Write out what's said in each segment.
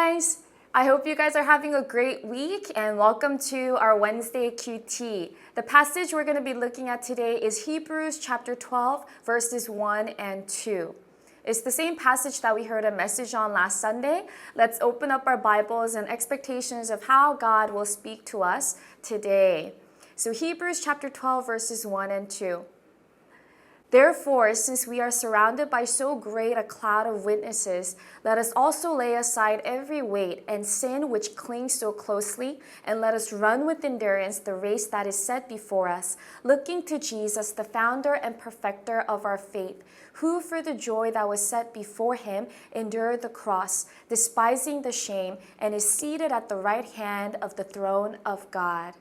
guys! I hope you guys are having a great week and welcome to our Wednesday QT. The passage we're going to be looking at today is Hebrews chapter 12 verses 1 and 2. It's the same passage that we heard a message on last Sunday. Let's open up our Bibles and expectations of how God will speak to us today. So Hebrews chapter 12 verses 1 and 2. Therefore, since we are surrounded by so great a cloud of witnesses, let us also lay aside every weight and sin which clings so closely, and let us run with endurance the race that is set before us, looking to Jesus, the founder and perfecter of our faith, who for the joy that was set before him endured the cross, despising the shame, and is seated at the right hand of the throne of God.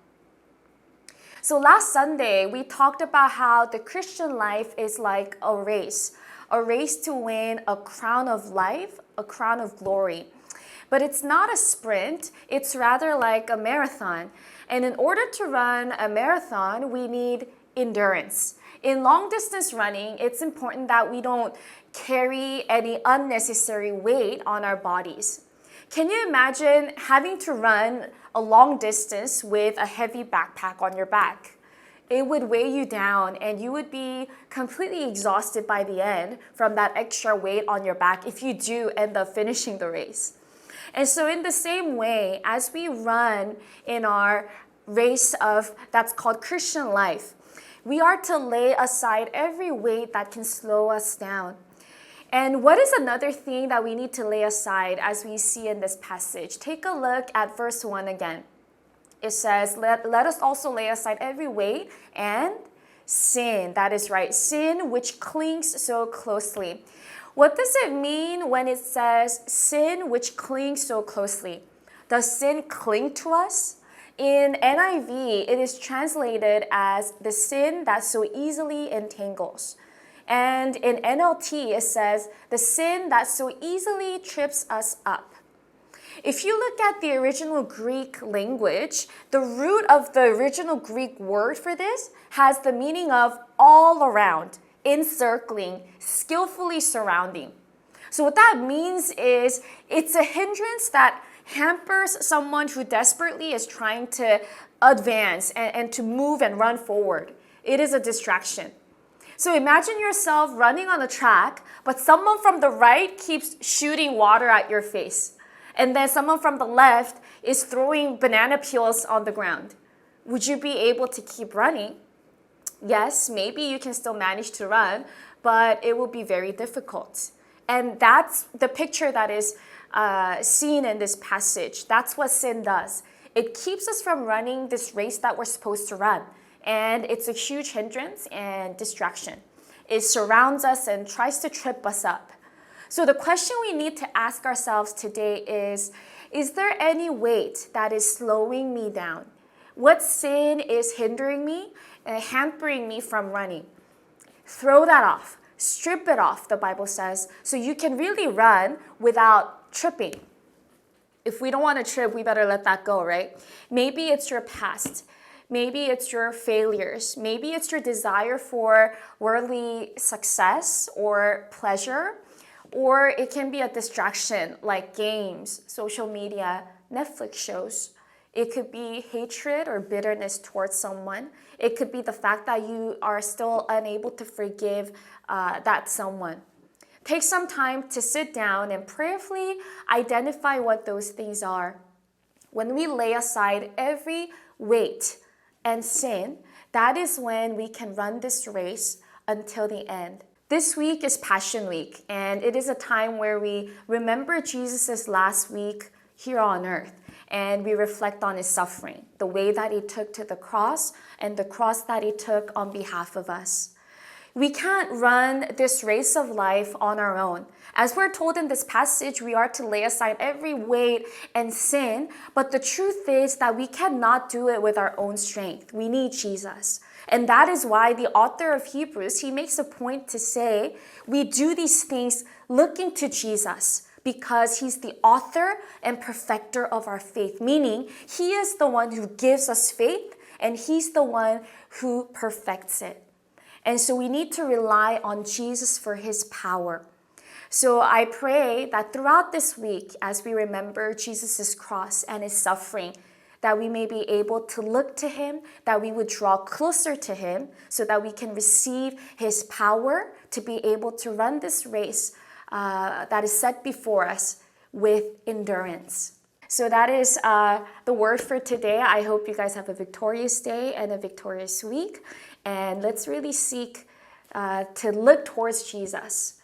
So last Sunday, we talked about how the Christian life is like a race to win a crown of life, a crown of glory. But it's not a sprint, it's rather like a marathon. And in order to run a marathon, we need endurance. In long distance running, it's important that we don't carry any unnecessary weight on our bodies. Can you imagine having to run a long distance with a heavy backpack on your back? It would weigh you down and you would be completely exhausted by the end from that extra weight on your back if you do end up finishing the race. And so in the same way, as we run in our race that's called Christian life, we are to lay aside every weight that can slow us down. And what is another thing that we need to lay aside as we see in this passage? Take a look at verse 1 again. It says, let us also lay aside every weight and sin. That is right, sin which clings so closely. What does it mean when it says sin which clings so closely? Does sin cling to us? In NIV, it is translated as the sin that so easily entangles. And in NLT, it says, the sin that so easily trips us up. If you look at the original Greek language, the root of the original Greek word for this has the meaning of all around, encircling, skillfully surrounding. So what that means is it's a hindrance that hampers someone who desperately is trying to advance and to move and run forward. It is a distraction. So imagine yourself running on a track, but someone from the right keeps shooting water at your face. And then someone from the left is throwing banana peels on the ground. Would you be able to keep running? Yes, maybe you can still manage to run, but it will be very difficult. And that's the picture that is seen in this passage. That's what sin does. It keeps us from running this race that we're supposed to run. And it's a huge hindrance and distraction. It surrounds us and tries to trip us up. So the question we need to ask ourselves today is there any weight that is slowing me down? What sin is hindering me and hampering me from running? Throw that off. Strip it off, the Bible says, so you can really run without tripping. If we don't want to trip, we better let that go, right? Maybe it's your past. Maybe it's your failures. Maybe it's your desire for worldly success or pleasure. Or it can be a distraction like games, social media, Netflix shows. It could be hatred or bitterness towards someone. It could be the fact that you are still unable to forgive that someone. Take some time to sit down and prayerfully identify what those things are. When we lay aside every weight and sin, that is when we can run this race until the end. This week is Passion Week, and it is a time where we remember Jesus' last week here on earth, and we reflect on his suffering, the way that he took to the cross, and the cross that he took on behalf of us. We can't run this race of life on our own. As we're told in this passage, we are to lay aside every weight and sin, but the truth is that we cannot do it with our own strength. We need Jesus. And that is why the author of Hebrews, he makes a point to say, we do these things looking to Jesus because he's the author and perfecter of our faith, meaning he is the one who gives us faith and he's the one who perfects it. And so we need to rely on Jesus for his power. So I pray that throughout this week, as we remember Jesus' cross and his suffering, that we may be able to look to him, that we would draw closer to him so that we can receive his power to be able to run this race that is set before us with endurance. So that is the word for today. I hope you guys have a victorious day and a victorious week. And let's really seek to look towards Jesus.